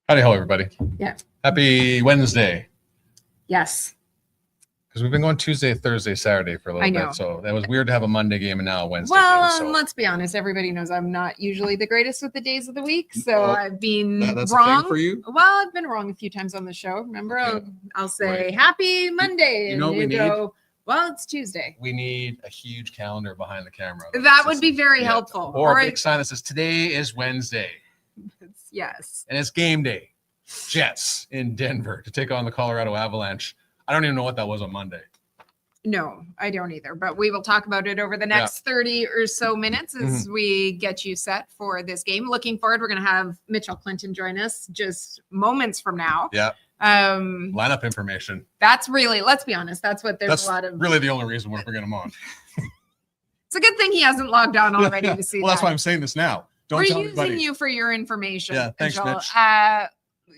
Howdy ho, everybody. Yeah. Happy Wednesday. Yes. Because we've been going Tuesday, Thursday, Saturday for a little bit. So that was weird to have a Monday game and now a Wednesday game. So. Let's be honest. Everybody knows I'm not usually the greatest with the days of the week. So I've been that's wrong. A thing for you? Well, I've been wrong a few times on the show. Remember, okay. I'll say Happy Monday. You know what we need? Well, it's Tuesday. We need a huge calendar behind the camera. That would be very helpful. Or a big sign that says today is Wednesday. Yes. And it's game day. Jets in Denver to take on the Colorado Avalanche. I don't even know what that was on Monday. No, I don't either. But we will talk about it over the next 30 or so minutes as we get you set for this game. Looking forward, we're going to have Mitchell Clinton join us just moments from now. Yeah. Lineup information. That's really, let's be honest, that's what there's a lot of. Really the only reason we're bringing him on. It's a good thing he hasn't logged on already to see that's why I'm saying this now. We're using you for your information. Yeah, thanks, Mitch.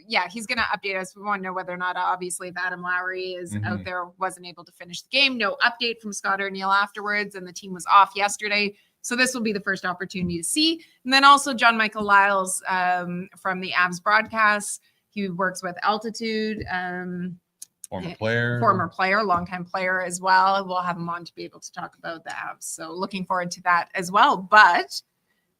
Yeah, he's going to update us. We want to know whether or not, obviously, if Adam Lowry is out there, wasn't able to finish the game. No update from Scott O'Neill afterwards, and the team was off yesterday. So this will be the first opportunity to see. And then also John Michael Liles from the Avs broadcast. He works with Altitude. Former player, longtime player as well. We'll have him on to be able to talk about the Avs. So looking forward to that as well. But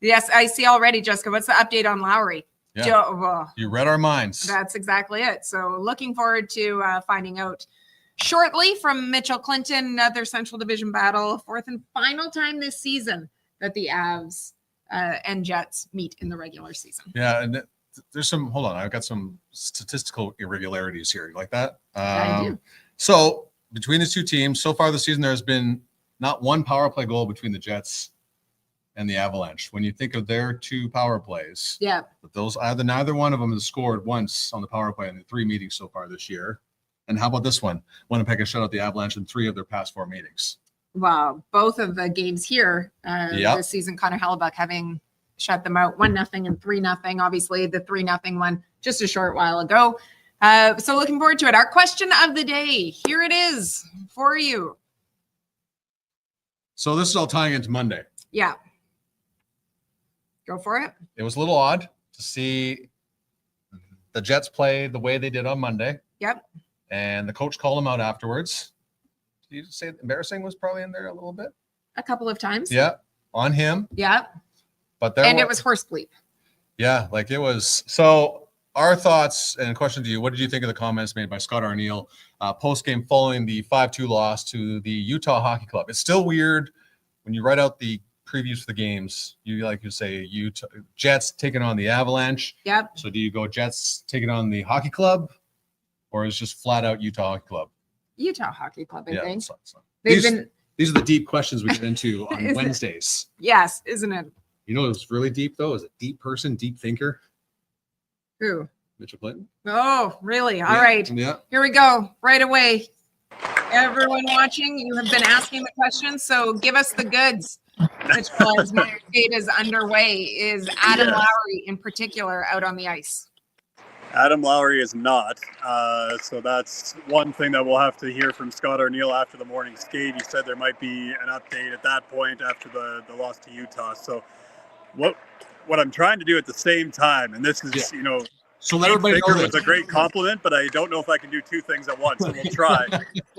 yes, I see already, Jessica. What's the update on Lowry? Yeah. You read our minds. That's exactly it. So looking forward to finding out shortly from Mitchell Clinton, another Central Division battle, fourth and final time this season that the Avs and Jets meet in the regular season. Yeah, and there's some, hold on, I've got some statistical irregularities here. You like that? I do. So between the two teams, so far this season, there's been not one power play goal between the Jets and the Avalanche. When you think of their two power plays, but those neither one of them has scored once on the power play in the 3 meetings so far this year. And how about this one? Winnipeg has shut out the Avalanche in 3 of their past 4 meetings. Wow, both of the games here this season, Connor Hellebuck having shut them out 1-0 and 3-0. Obviously, the 3-0 one just a short while ago. So looking forward to it. Our question of the day, here it is for you. So this is all tying into Monday. Yeah. Go for it. It was a little odd to see the Jets play the way they did on Monday. Yep. And the coach called them out afterwards. Did you say embarrassing was probably in there a little bit? A couple of times. Yeah. On him. Yeah. But it was horse bleep. Yeah, like it was. So our thoughts and question to you, what did you think of the comments made by Scott O'Neill post-game following the 5-2 loss to the Utah Hockey Club? It's still weird when you write out the previews for the games, you say Utah Jets taking on the Avalanche. Yep. So do you go Jets taking on the Hockey Club, or is just flat out Utah Hockey Club? Utah Hockey Club, I think. These are the deep questions we get into on Wednesdays. Yes, isn't it? You know what's really deep though? Is a deep person, deep thinker. Who? Mitchell Clinton. Oh, really? All right. Yeah. Here we go. Right away. Everyone watching, you have been asking the questions, so give us the goods. Which was my date is underway. Is Adam Lowry in particular out on the ice? Adam Lowry is not. So that's one thing that we'll have to hear from Scott O'Neill after the morning skate. He said there might be an update at that point after the loss to Utah. So what I'm trying to do at the same time, and this is, so let everybody know it's a great compliment, but I don't know if I can do 2 things at once. So we'll try.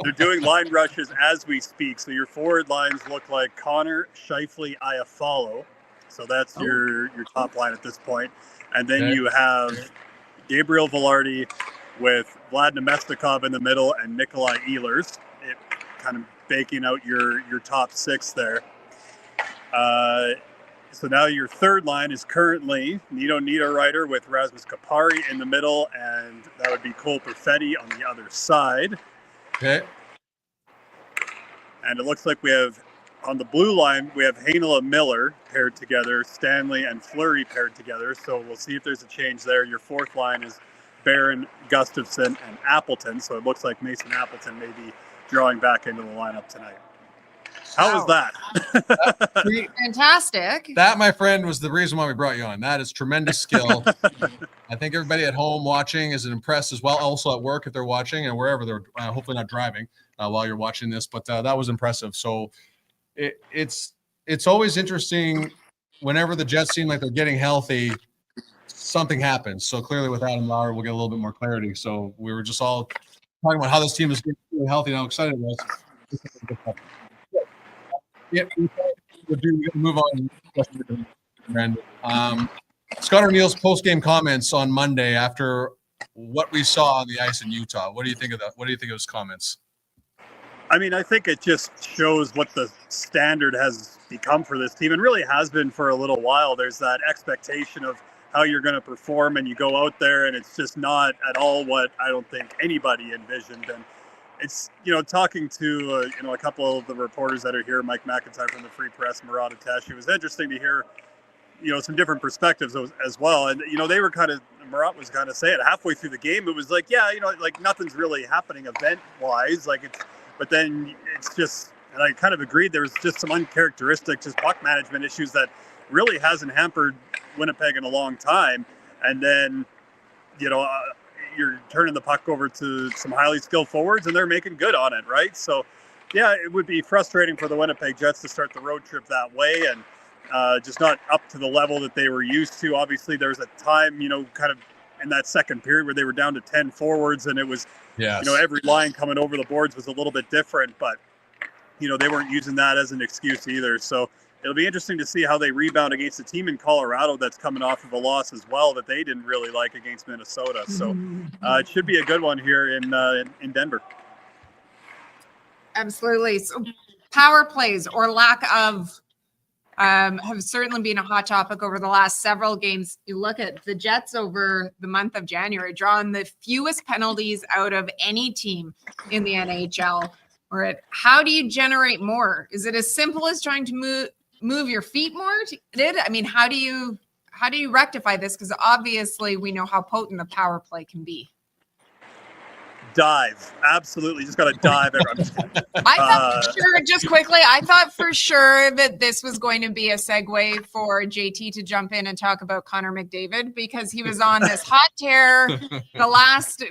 They're doing line rushes as we speak. So your forward lines look like Connor, Scheifele, Iafallo. So that's your top line at this point. And then you have Gabriel Velarde with Vlad Nemestikov in the middle and Nikolai Ehlers. It kind of baking out your top 6 there. So now your third line is currently Nito Niederreiter with Rasmus Kapari in the middle, and that would be Cole Perfetti on the other side. Okay. And it looks like we have, on the blue line, we have Heinola Miller paired together, Stanley and Fleury paired together. So we'll see if there's a change there. Your fourth line is Barron, Gustafson, and Appleton. So it looks like Mason Appleton may be drawing back into the lineup tonight. How was that? Fantastic. That, my friend, was the reason why we brought you on. That is tremendous skill. I think everybody at home watching is impressed as well. Also at work if they're watching and wherever they're hopefully not driving while you're watching this. But that was impressive. So it's always interesting whenever the Jets seem like they're getting healthy. something happens. So clearly with Adam Lowry, we'll get a little bit more clarity. So we were just all talking about how this team is getting really healthy and how excited it was. Yeah, we're going to move on. Scott Arniel's post-game comments on Monday after what we saw on the ice in Utah. What do you think of that? What do you think of his comments? I mean, I think it just shows what the standard has become for this team and really has been for a little while. There's that expectation of how you're going to perform, and you go out there and it's just not at all what I don't think anybody envisioned. And it's, talking to, a couple of the reporters that are here, Mike McIntyre from the Free Press, Murat Atesh, it was interesting to hear, some different perspectives as well. And, they were Murat was kind of saying halfway through the game, it was like, like nothing's really happening event-wise. But then it's just, and I kind of agreed, there was just some uncharacteristic, just puck management issues that really hasn't hampered Winnipeg in a long time. And then, you're turning the puck over to some highly skilled forwards and they're making good on it, right? So, yeah, it would be frustrating for the Winnipeg Jets to start the road trip that way and just not up to the level that they were used to. Obviously, there was a time, kind of in that second period where they were down to 10 forwards and it was, every line coming over the boards was a little bit different, but, they weren't using that as an excuse either. So it'll be interesting to see how they rebound against a team in Colorado that's coming off of a loss as well that they didn't really like against Minnesota. So it should be a good one here in Denver. Absolutely. So power plays or lack of have certainly been a hot topic over the last several games. You look at the Jets over the month of January, drawing the fewest penalties out of any team in the NHL. Or how do you generate more? Is it as simple as trying to move your feet more? I mean, how do you rectify this? Because obviously we know how potent the power play can be. Dive. Absolutely. Just got to dive. I thought for sure that this was going to be a segue for JT to jump in and talk about Connor McDavid because he was on this hot tear the last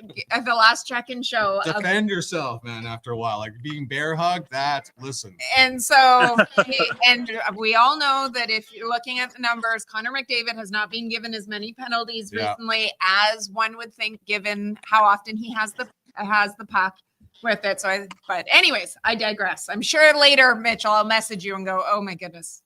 check-in show. Defend yourself, man, after a while. Like being bear hugged, listen. And so, and we all know that if you're looking at the numbers, Connor McDavid has not been given as many penalties recently as one would think, given how often he has the puck with it. But anyways, I digress. I'm sure later, Mitchell, I'll message you and go, oh my goodness.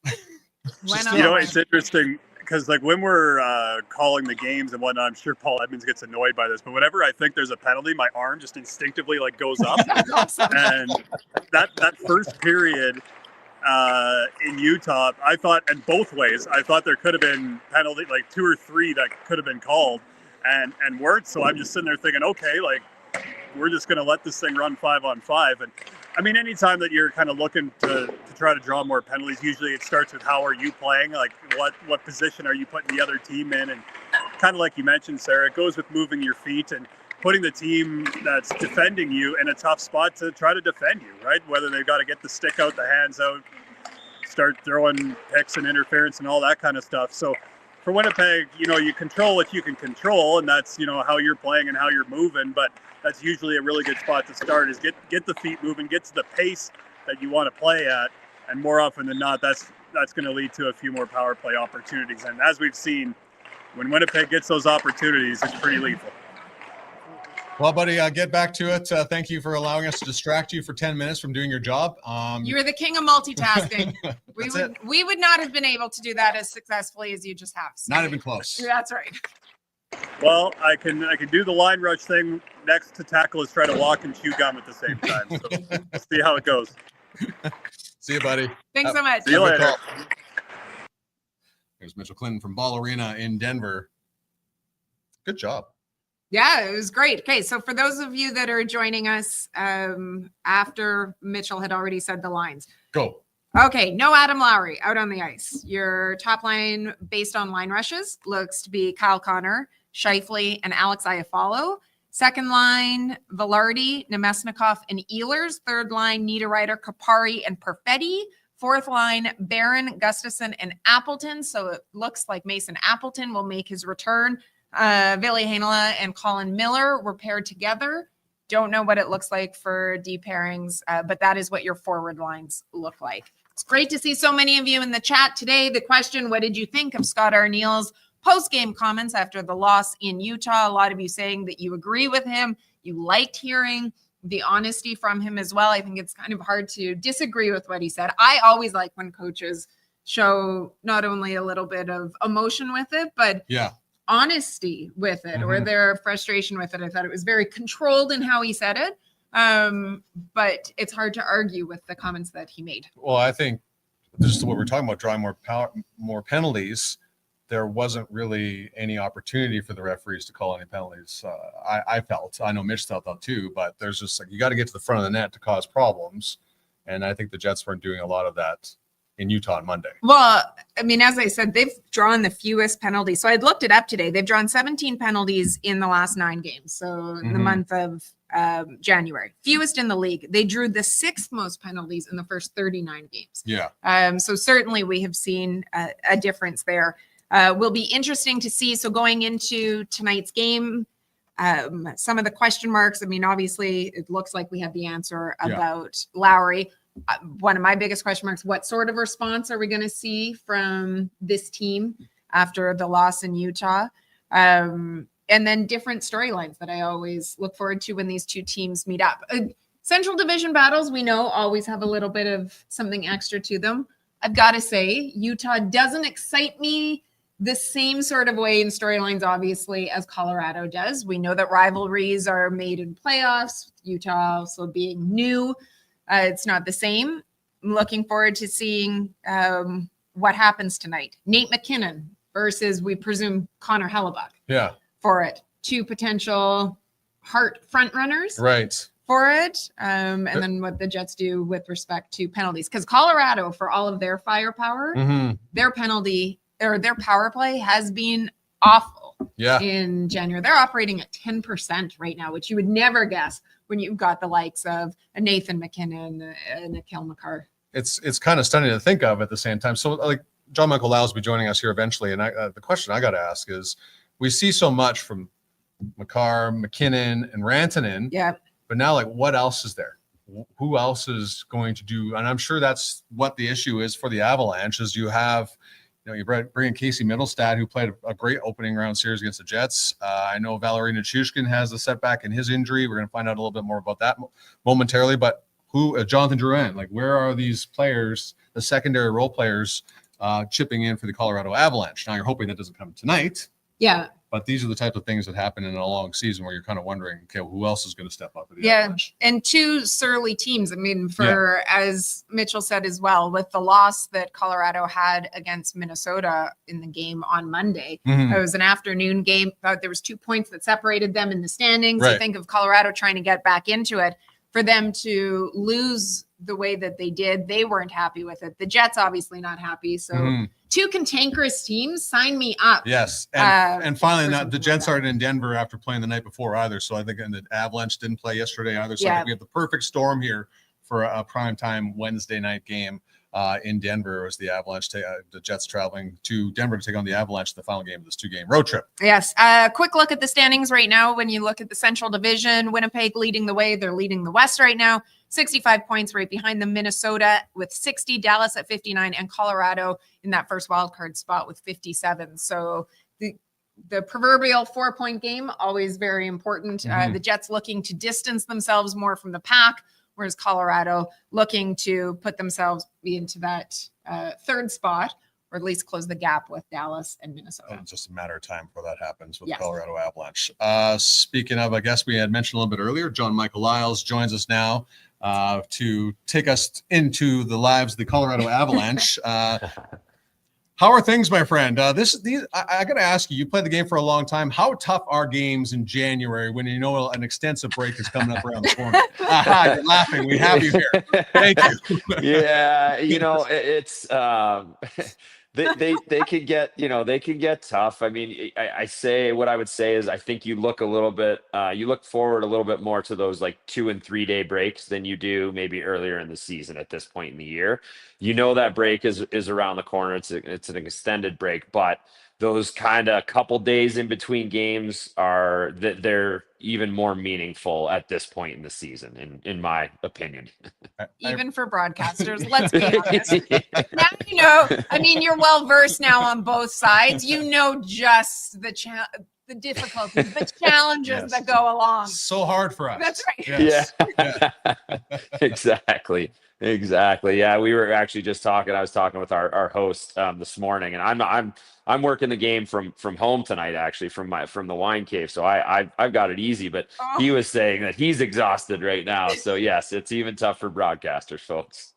It's interesting because when we're calling the games and whatnot, I'm sure Paul Edmonds gets annoyed by this, but whenever I think there's a penalty, my arm just instinctively goes up. And that first period in Utah, I thought, and both ways, I thought there could have been penalty, 2 or 3 that could have been called and weren't. So I'm just sitting there thinking, okay, we're just going to let this thing run 5-on-5. And I mean, anytime that you're kind of looking to try to draw more penalties, usually it starts with how are you playing? What position are you putting the other team in? And kind of like you mentioned, Sarah, it goes with moving your feet and putting the team that's defending you in a tough spot to try to defend you, right? Whether they've got to get the stick out, the hands out, start throwing picks and interference and all that kind of stuff. So for Winnipeg, you control what you can control, and that's, how you're playing and how you're moving. But that's usually a really good spot to start is get the feet moving, get to the pace that you want to play at. And more often than not, that's going to lead to a few more power play opportunities. And as we've seen, when Winnipeg gets those opportunities, it's pretty lethal. Well, buddy, get back to it. Thank you for allowing us to distract you for 10 minutes from doing your job. You're the king of multitasking. We would not have been able to do that as successfully as you just have. So. Not even close. That's right. Well, I can do the line rush thing. Next to tackle is try to walk and chew gum at the same time. So we'll see how it goes. See you, buddy. Thanks so much. See you later. There's Mitchell Clinton from Ball Arena in Denver. Good job. Yeah, it was great. Okay, so for those of you that are joining us after Mitchell had already said the lines. Go. Okay, no Adam Lowry out on the ice. Your top line based on line rushes looks to be Kyle Connor, Scheifele, and Alex Iafallo. Second line, Velarde, Nemesnikov, and Ehlers. Third line, Niederreiter, Kapari, and Perfetti. Fourth line, Barron, Gustafson, and Appleton. So it looks like Mason Appleton will make his return. Ville Heinola and Colin Miller were paired together. Don't know what it looks like for D pairings, but that is what your forward lines look like. It's great to see so many of you in the chat today. The question, what did you think of Scott Arniel's post-game comments after the loss in Utah. A lot of you saying that you agree with him. You liked hearing the honesty from him as well. I think it's kind of hard to disagree with what he said. I always like when coaches show not only a little bit of emotion with it, but honesty with it, or their frustration with it. I thought it was very controlled in how he said it. But it's hard to argue with the comments that he made. Well, I think this is what we're talking about, drawing more penalties. There wasn't really any opportunity for the referees to call any penalties. I felt, I know Mitch felt that too, but there's just like, you got to get to the front of the net to cause problems. And I think the Jets weren't doing a lot of that in Utah on Monday. Well, I mean, as I said, they've drawn the fewest penalties. So I looked it up today. They've drawn 17 penalties in the last 9 games. So in the month of January, fewest in the league. They drew the 6th most penalties in the first 39 games. Yeah. So certainly we have seen a difference there. Will be interesting to see. So going into tonight's game, some of the question marks. I mean, obviously, it looks like we have the answer about Lowry. One of my biggest question marks, what sort of response are we going to see from this team after the loss in Utah? And then different storylines that I always look forward to when these two teams meet up. Central Division battles, we know, always have a little bit of something extra to them. I've got to say, Utah doesn't excite me the same sort of way in storylines, obviously, as Colorado does. We know that rivalries are made in playoffs, Utah also being new. It's not the same. I'm looking forward to seeing what happens tonight. Nate McKinnon versus, we presume, Connor Hellebuck. Yeah. For it. 2 potential Hart front runners. Right. For it. And then what the Jets do with respect to penalties. Because Colorado, for all of their firepower, their penalty or their power play has been awful in January. They're operating at 10% right now, which you would never guess when you've got the likes of a Nathan McKinnon and a Kel McCarr. It's kind of stunning to think of at the same time. So like John Michael Liles will be joining us here eventually. And the question I got to ask is, we see so much from McCarr, McKinnon, and Rantanen. Yeah. But now, like, what else is there? Who else is going to do? And I'm sure that's what the issue is for the Avalanche, is you have, you bring in Casey Middlestad, who played a great opening round series against the Jets. I know Valeri Nichushkin has a setback in his injury. We're going to find out a little bit more about that momentarily. But who, Jonathan Drouin, like, where are these players, the secondary role players, chipping in for the Colorado Avalanche? Now, you're hoping that doesn't come tonight. Yeah. But these are the type of things that happen in a long season where you're kind of wondering, okay, who else is going to step up for the Avalanche? And 2 surly teams. I mean, as Mitchell said as well, with the loss that Colorado had against Minnesota in the game on Monday, it was an afternoon game. There was 2 points that separated them in the standings. Right. I think of Colorado trying to get back into it. For them to lose the way that they did, they weren't happy with it. The Jets obviously not happy. So 2 cantankerous teams, sign me up. Yes. And finally, the Jets aren't in Denver after playing the night before either. So I think the Avalanche didn't play yesterday either. So I think we have the perfect storm here for a primetime Wednesday night game in Denver, as the Avalanche, the Jets traveling to Denver to take on the Avalanche, the final game of this 2-game road trip. Yes. Quick look at the standings right now. When you look at the Central Division, Winnipeg leading the way. They're leading the West right now. 65 points right behind them. Minnesota with 60, Dallas at 59, and Colorado in that first wild card spot with 57. So the proverbial 4-point game, always very important. The Jets looking to distance themselves more from the pack, whereas Colorado looking to put themselves into that 3rd spot, or at least close the gap with Dallas and Minnesota. It's just a matter of time before that happens with the Colorado Avalanche. Speaking of, I guess we had mentioned a little bit earlier, John Michael Liles joins us now to take us into the lives of the Colorado Avalanche. How are things, my friend? I got to ask you, you played the game for a long time. How tough are games in January when you know an extensive break is coming up around the corner? You're laughing. We have you here. Thank you. Yeah, it's they can get tough. I mean, what I would say is I think you look forward a little bit more to those like 2 and 3 day breaks than you do maybe earlier in the season at this point in the year. That break is around the corner. It's an extended break, but those kind of couple days in between games they're even more meaningful at this point in the season, in my opinion. Even for broadcasters, let's be honest. Now you know. I mean, you're well versed now on both sides. You know just the difficulties, the challenges that go along. So hard for us. That's right. Yes. Yeah. Exactly. Yeah, we were actually just talking. I was talking with our host this morning, and I'm working the game from home tonight, actually from the wine cave. So I've got it easy, but he was saying that he's exhausted right now. So yes, it's even tough for broadcasters, folks.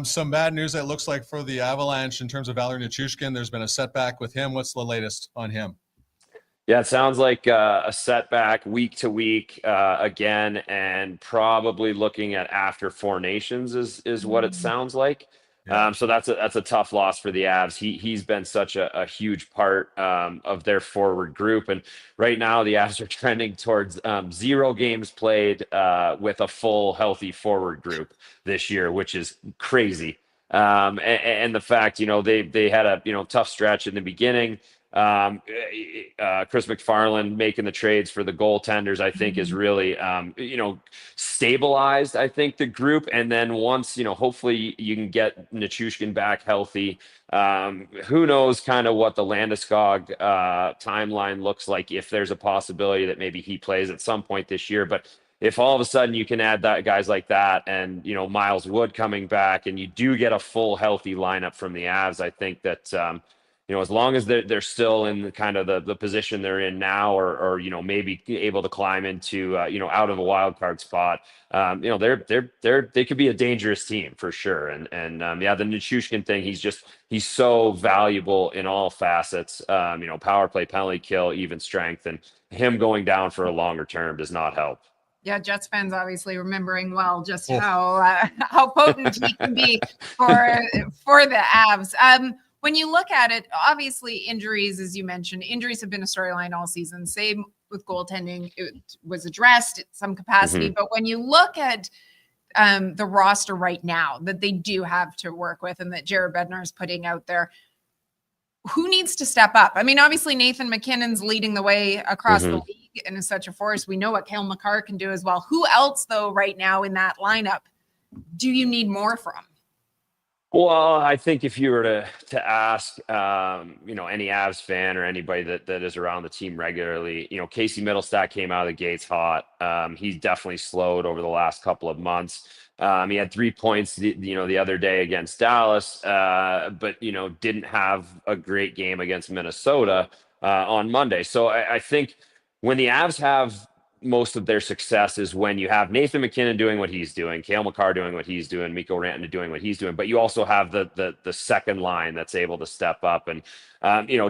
Some bad news, it looks like, for the Avalanche in terms of Valeri Nichushkin. There's been a setback with him. What's the latest on him? Yeah, it sounds like a setback week to week again, and probably looking at after 4 Nations is what it sounds like. Yeah. So that's a tough loss for the Avs. He's been such a huge part of their forward group, and right now the Avs are trending towards 0 games played with a full healthy forward group this year, which is crazy. And the fact, they had a tough stretch in the beginning. Chris McFarland making the trades for the goaltenders, I think, is really stabilized, I think, the group. And then once, hopefully you can get Nichushkin back healthy. Who knows kind of what the Landeskog timeline looks like, if there's a possibility that maybe he plays at some point this year. But if all of a sudden you can add guys like that, and Miles Wood coming back, and you do get a full healthy lineup from the Avs, I think that as long as they're still in the kind of the position they're in now, or maybe able to climb into out of a wild card spot, they could be a dangerous team for sure. And the Nichushkin thing, he's so valuable in all facets. Power play, penalty kill, even strength, and him going down for a longer term does not help. Yeah, Jets fans obviously remembering well just how potent he can be for the Avs. When you look at it, obviously injuries, as you mentioned, injuries have been a storyline all season. Same with goaltending. It was addressed in some capacity. Mm-hmm. But when you look at the roster right now that they do have to work with, and that Jared Bednar is putting out there, who needs to step up? I mean, obviously Nathan McKinnon's leading the way across the league and is such a force. We know what Cale Makar can do as well. Who else, though, right now in that lineup, do you need more from? Well, I think if you were to ask, any Avs fan or anybody that is around the team regularly, Casey Middlestat came out of the gates hot. He's definitely slowed over the last couple of months. He had 3 points, the other day against Dallas, but didn't have a great game against Minnesota on Monday. So I think when the Avs have most of their success is when you have Nathan McKinnon doing what he's doing, Cale Makar doing what he's doing, Mikko Rantanen doing what he's doing, but you also have the second line that's able to step up. And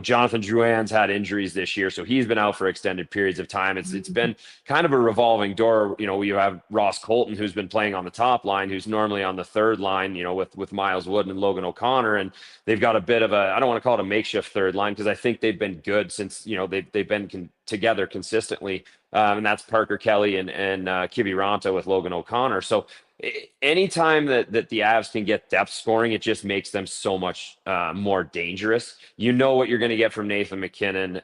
Jonathan Drouin's had injuries this year, so he's been out for extended periods of time. It's been kind of a revolving door. You have Ross Colton, who's been playing on the top line, who's normally on the third line, with Miles Wood and Logan O'Connor, and they've got a bit of I don't want to call it a makeshift third line, because I think they've been good since they've been together consistently. And that's Parker Kelly and Kiviranta with Logan O'Connor. So anytime that the Avs can get depth scoring, it just makes them so much more dangerous. You know what you're going to get from Nathan McKinnon.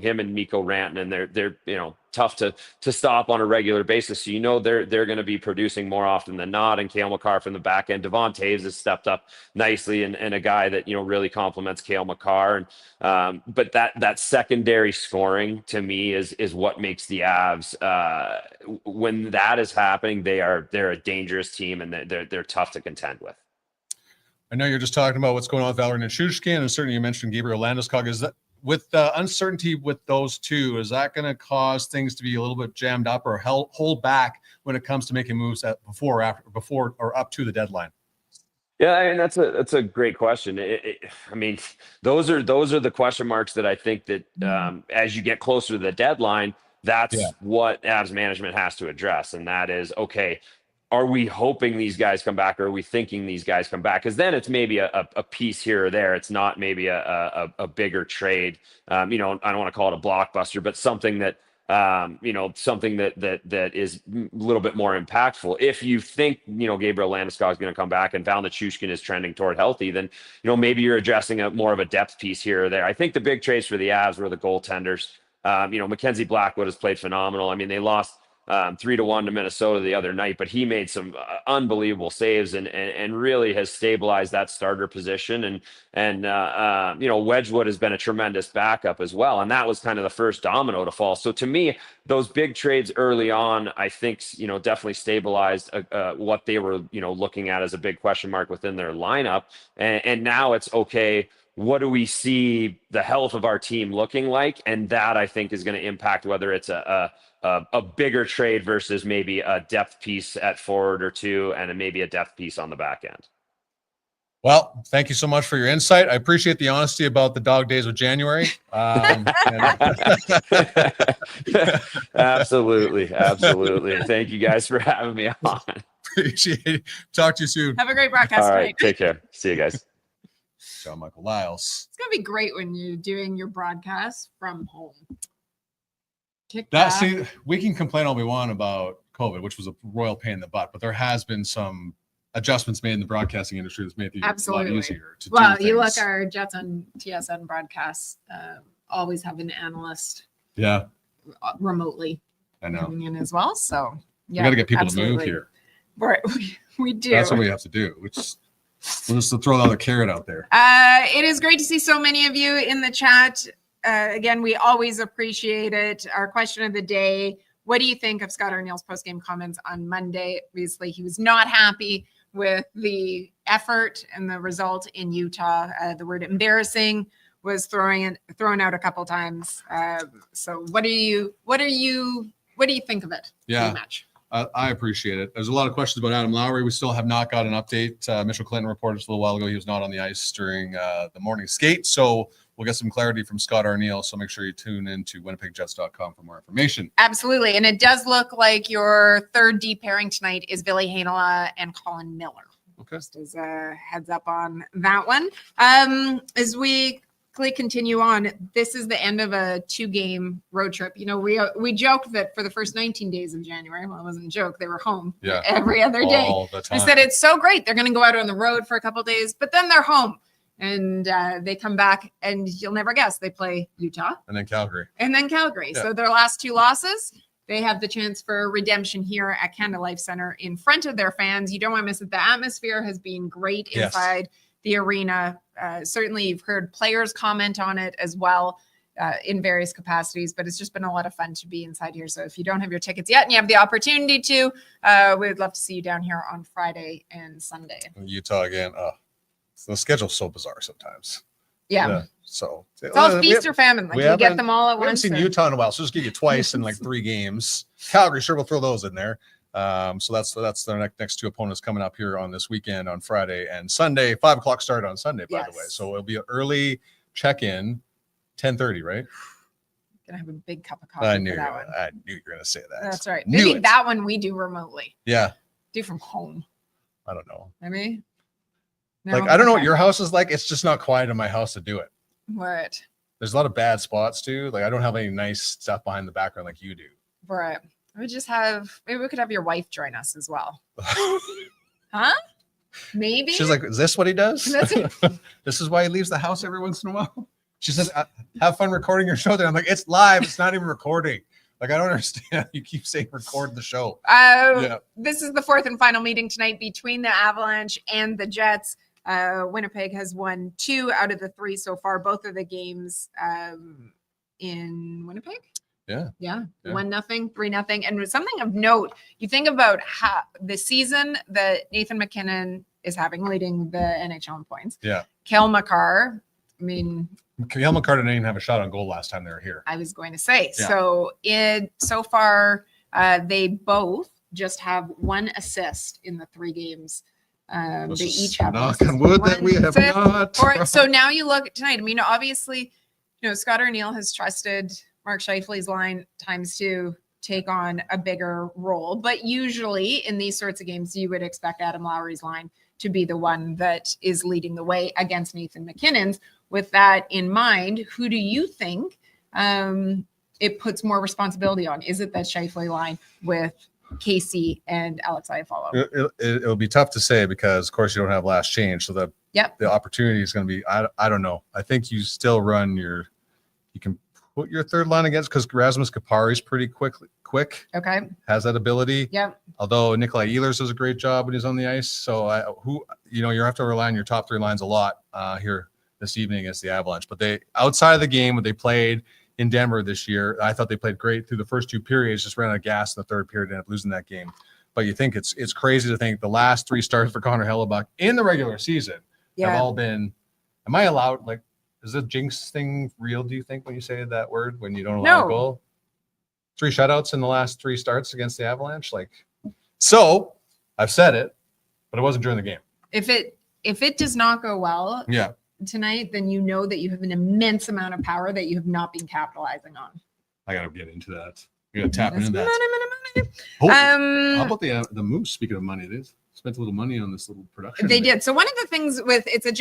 Him and Mikko Rantanen, they're tough to stop on a regular basis. So they're going to be producing more often than not. And Cale Makar from the back end, Devon Toews has stepped up nicely, and a guy that really complements Cale Makar. And but that secondary scoring to me is what makes the Avs. When that is happening, they're a dangerous team, and they're tough to contend with. I know you're just talking about what's going on with Valeri Nichushkin, and certainly you mentioned Gabriel Landeskog. Is that, with the uncertainty with those two, is that going to cause things to be a little bit jammed up or hold back when it comes to making moves before or up to the deadline? Yeah, I mean, that's a great question. I mean, those are the question marks that I think that as you get closer to the deadline, that's what Avs management has to address, and that is, okay, are we hoping these guys come back, or are we thinking these guys come back? Because then it's maybe a piece here or there. It's not maybe a bigger trade. I don't want to call it a blockbuster, but something that something that is a little bit more impactful. If you think Gabriel Landeskog is going to come back and Val Nichushkin is trending toward healthy, then maybe you're addressing more of a depth piece here or there. I think the big trades for the Avs were the goaltenders. Mackenzie Blackwood has played phenomenal. I mean, they lost 3-1 to Minnesota the other night, but he made some unbelievable saves and really has stabilized that starter position. And Wedgwood has been a tremendous backup as well. And that was kind of the first domino to fall. So to me, those big trades early on, I think, definitely stabilized what they were, looking at as a big question mark within their lineup. And now it's okay. What do we see the health of our team looking like? And that I think is going to impact whether it's a bigger trade versus maybe a depth piece at forward or two, and maybe a depth piece on the back end. Well, thank you so much for your insight. I appreciate the honesty about the dog days of January. Absolutely. Thank you guys for having me on. Appreciate it. Talk to you soon. Have a great broadcast All right, tonight. take care. See you guys. John Michael Liles. It's gonna be great when you're doing your broadcast from home. We can complain all we want about COVID, which was a royal pain in the butt, but there has been some adjustments made in the broadcasting industry that's made it a lot easier to do things. You look, our Jets on TSN broadcasts always have an analyst remotely coming in as well. So we got to get people to move here. Right, we do. That's what we have to do. We'll just throw the other carrot out there. It is great to see so many of you in the chat. Again, we always appreciate it. Our question of the day: what do you think of Scott Arniel's post-game comments on Monday? Obviously, he was not happy with the effort and the result in Utah. The word embarrassing was thrown out a couple times. So what do you think of it? Yeah. Pretty much. I appreciate it. There's a lot of questions about Adam Lowry. We still have not got an update. Mitchell Clinton reported just a little while ago he was not on the ice during the morning skate. So we'll get some clarity from Scott Arniel. So make sure you tune in to WinnipegJets.com for more information. Absolutely. And it does look like your third D pairing tonight is Billy Heinola and Colin Miller. Okay. Just as a heads up on that one. As we continue on, this is the end of a 2-game road trip. We joked that for the first 19 days of January, well, it wasn't a joke, they were home every other day. All the time. I said it's so great. They're going to go out on the road for a couple of days, but then they're home. And they come back, and you'll never guess, they play Utah. And then Calgary. Yeah. So their last 2 losses, they have the chance for redemption here at Canada Life Center in front of their fans. You don't want to miss it. The atmosphere has been great inside the arena. Certainly, you've heard players comment on it as well in various capacities, but it's just been a lot of fun to be inside here. So if you don't have your tickets yet and you have the opportunity to, we would love to see you down here on Friday and Sunday. Utah again. The schedule's so bizarre sometimes. Yeah. So it's all feast or famine. Like you get them all at once. We haven't seen Utah in a while, so just give you twice in like 3 games. Calgary, sure, we'll throw those in there. So that's the next 2 opponents coming up here on this weekend on Friday and Sunday. 5:00 start on Sunday, by the way. So it'll be an early check-in, 10:30, right? Gonna have a big cup of coffee. I knew you were gonna say that. That's right. Maybe that one we do remotely. Yeah. Do from home. I don't know. Maybe. No, I don't know what your house is like. It's just not quiet in my house to do it. What? There's a lot of bad spots too. Like I don't have any nice stuff behind the background like you do. Right. Maybe we could have your wife join us as well. Huh? Maybe. She's like, is this what he does? This is why he leaves the house every once in a while. She says, have fun recording your show there. I'm like, it's live. It's not even recording. Like, I don't understand. You keep saying record the show. This is the 4th and final meeting tonight between the Avalanche and the Jets. Winnipeg has won 2 out of the 3 so far. Both of the games in Winnipeg. Yeah. 1-0, 3-0. And something of note, you think about how the season that Nathan McKinnon is having, leading the NHL in points. Yeah. Cale Makar, Cale Makar didn't even have a shot on goal last time they were here. I was going to say. Yeah. So far, they both just have 1 assist in the 3 games. They each have knock on wood that we have not. So now you look at tonight. Obviously, Scott Arniel has trusted Mark Scheifele's line times to take on a bigger role. But usually in these sorts of games, you would expect Adam Lowry's line to be the one that is leading the way against Nathan McKinnon's. With that in mind, who do you think it puts more responsibility on? Is it that Scheifele line with Casey and Alex Iafallo? It'll be tough to say because, of course, you don't have last change. So the opportunity is going to be, I don't know. I think you still run you can put your third line against, because Rasmus Kupari is pretty quick, Okay. has that ability. Yep. Although Nikolai Ehlers does a great job when he's on the ice. So you have to rely on your top three lines a lot here this evening against the Avalanche. But they, outside of the game when they played in Denver this year, I thought they played great through the first two periods, just ran out of gas in the third period and ended up losing that game. But you think it's crazy to think the last three starts for Connor Hellebuck in the regular season have all been, am I allowed, like, is the jinx thing real, do you think, when you say that word, when you don't allow a goal? 3 shutouts in the last 3 starts against the Avalanche. So I've said it, but it wasn't during the game. If it does not go well tonight, then you know that you have an immense amount of power that you have not been capitalizing on. I got to get into that. You got to tap into that. Money. How about the Moose? Speaking of money, they spent a little money on this little production. They did. So one of the things with it's a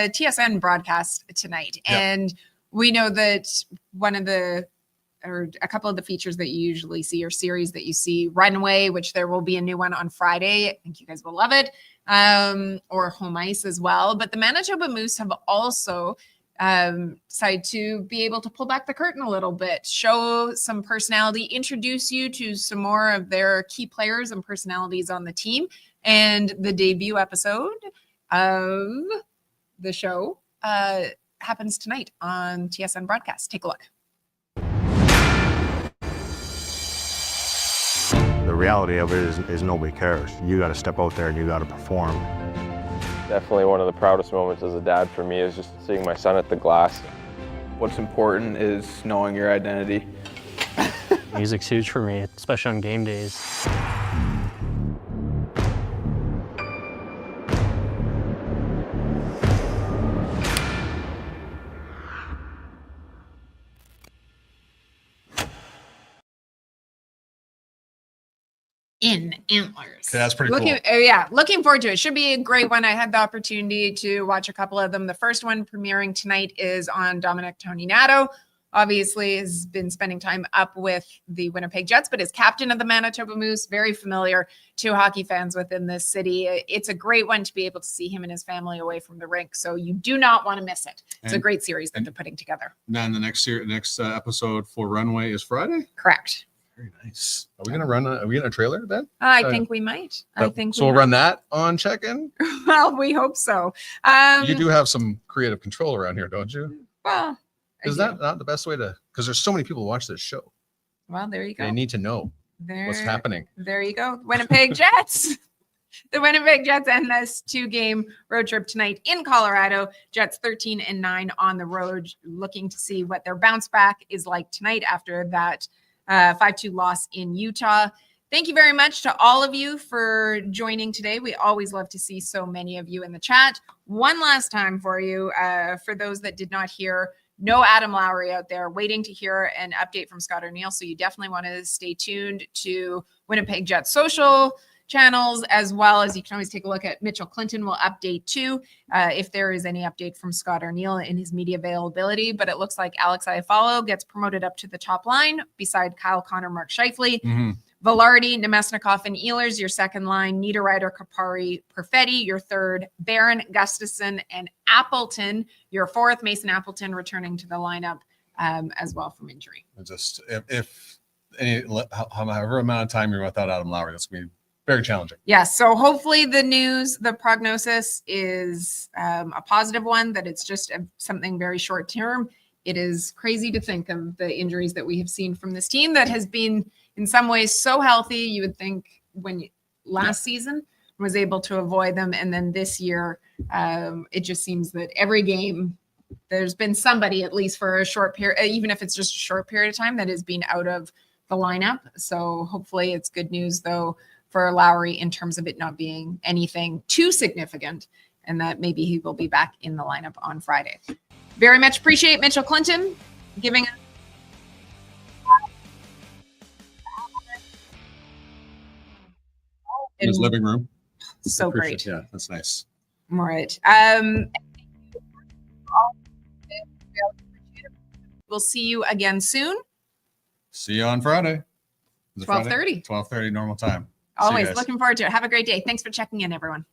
TSN broadcast tonight, and we know that a couple of the features that you usually see or series that you see, Runway, which there will be a new one on Friday. I think you guys will love it. Or Home Ice as well. But the Manitoba Moose have also decided to be able to pull back the curtain a little bit, show some personality, introduce you to some more of their key players and personalities on the team. And the debut episode of the show happens tonight on TSN broadcast. Take a look. The reality of it is nobody cares. You got to step out there and you got to perform. Definitely one of the proudest moments as a dad for me is just seeing my son at the glass. What's important is knowing your identity. Music's huge for me, especially on game days. In Antlers. Okay, that's pretty cool. Looking forward to it. Should be a great one. I had the opportunity to watch a couple of them. The first one premiering tonight is on Dominic Toninato. Obviously has been spending time up with the Winnipeg Jets, but is captain of the Manitoba Moose, very familiar to hockey fans within this city. It's a great one to be able to see him and his family away from the rink. So you do not want to miss it. It's a great series that they're putting together. Then the next episode for Runway is Friday? Correct. Very nice. Are we going to run are we in a trailer then? I think we might. We'll run that on check-in? Well, we hope so. You do have some creative control around here, don't you? Well, is that not the best way to, because there's so many people who watch this show. Well, there you go. They need to know what's happening. There you go. Winnipeg Jets. The Winnipeg Jets end this 2-game road trip tonight in Colorado. Jets 13-9 on the road, looking to see what their bounce back is like tonight after that 5-2 loss in Utah. Thank you very much to all of you for joining today. We always love to see so many of you in the chat. One last time for you, for those that did not hear, no Adam Lowry out there, waiting to hear an update from Scott O'Neill. So you definitely want to stay tuned to Winnipeg Jets social channels, as well as you can always take a look at Mitchell Clinton will update too, if there is any update from Scott O'Neill in his media availability. But it looks like Alex Iafallo gets promoted up to the top line beside Kyle Connor, Mark Scheifele. Velarde, Nemesnikov, and Ehlers, your second line. Niederreiter, Kupari, Perfetti, your third. Barron, Gustafson, and Appleton, your fourth. Mason Appleton returning to the lineup as well from injury. Just however amount of time you're without Adam Lowry, that's going to be very challenging. Yes. So hopefully the prognosis is a positive one, that it's just something very short term. It is crazy to think of the injuries that we have seen from this team that has been in some ways so healthy. You would think last season was able to avoid them. And then this year, it just seems that every game there's been somebody, at least for a short period, even if it's just a short period of time, that has been out of the lineup. So hopefully it's good news though for Lowry in terms of it not being anything too significant, and that maybe he will be back in the lineup on Friday. Very much appreciate Mitchell Clinton giving us in his living room. So great. Yeah, that's nice. All right. We'll see you again soon. See you on Friday. 12:30. 12:30 normal time. Always looking forward to it. Have a great day. Thanks for checking in, everyone.